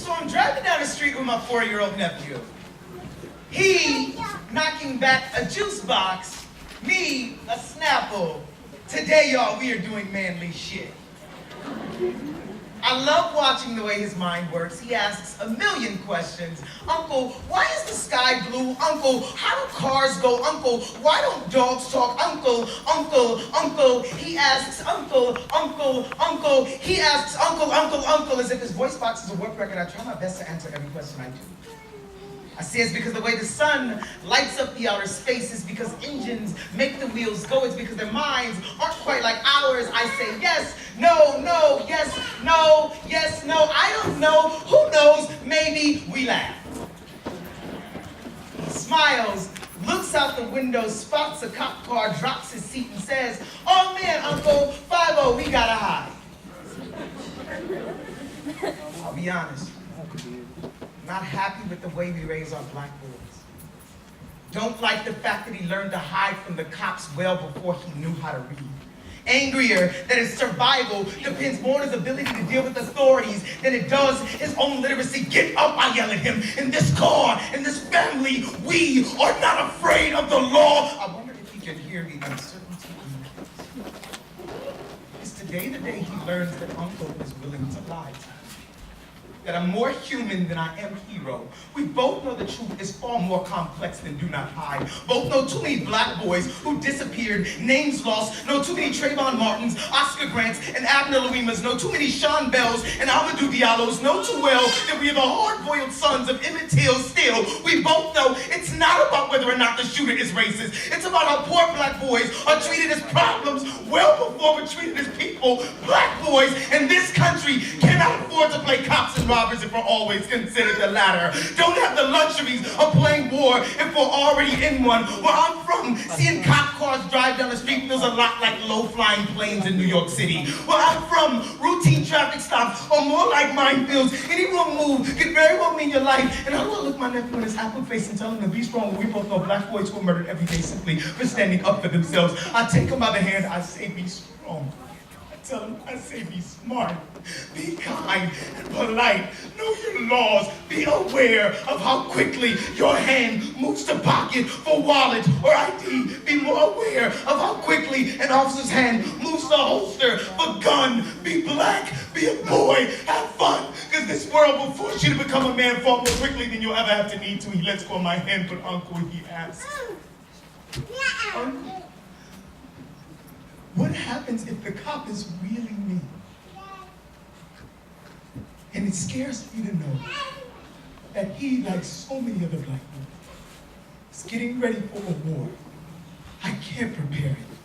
So I'm driving down the street with my 4-year-old nephew. He knocking back a juice box, me a Snapple. Today, y'all, we are doing manly shit. I love watching the way his mind works. He asks a million questions. Uncle, why is the sky blue? Uncle, how do cars go? Uncle, why don't dogs talk? Uncle, uncle, uncle. He asks uncle, uncle, uncle. He asks uncle, uncle, uncle, as if his voice box is a work record. I try my best to answer every question I do. I say it's because the way the sun lights up the outer space is because engines make the wheels go. It's because their minds aren't quite like ours. I say yes, no, no, yes, no, yes, no. I don't know. Who knows? Maybe we laugh. He smiles, looks out the window, spots a cop car, drops his seat and says, "Oh man, Uncle, 5-0, we gotta hide." I'll be honest. Not happy with the way we raise our black boys. Don't like the fact that he learned to hide from the cops well before he knew how to read. Angrier that his survival depends more on his ability to deal with authorities than it does his own literacy. Get up, I yell at him. In this car, in this family, we are not afraid of the law. I wonder if he can hear the uncertainty in my voice. Is today the day he learns that Uncle is willing to lie to him? That I'm more human than I am hero. We both know the truth is far more complex than do not hide. Both know too many black boys who disappeared, names lost, know too many Trayvon Martins, Oscar Grants, and Abner Louimas, know too many Sean Bells and Amadou Diallos, know too well that we are the hard-boiled sons of Emmett Till. Still, we both know it's not about whether or not the shooter is racist. It's about how poor black boys are treated as problems well before we're treated as people. Black boys in this country cannot afford to play cops and robbers if we're always considered the latter. Don't have the luxuries of playing war if we're already in one. Where I'm from, seeing cop cars drive down the street feels a lot like low-flying planes in New York City. Where I'm from, routine traffic stops are more like minefields. Any wrong move could very well mean your life. And I want to look my nephew in his apple face and tell him to be strong. We both know black boys who are murdered every day simply for standing up for themselves. I take him by the hand, I say, be strong. Tell him, I say, be smart, be kind and polite, know your laws, be aware of how quickly your hand moves to pocket for wallet or ID, be more aware of how quickly an officer's hand moves to holster for gun, be black, be a boy, have fun, because this world will force you to become a man far more quickly than you'll ever have to need to. He lets go of my hand, but Uncle, he asks, Uncle, what happens if the cop is really me? And it scares me to know that he, like so many other black men, is getting ready for a war. I can't prepare it.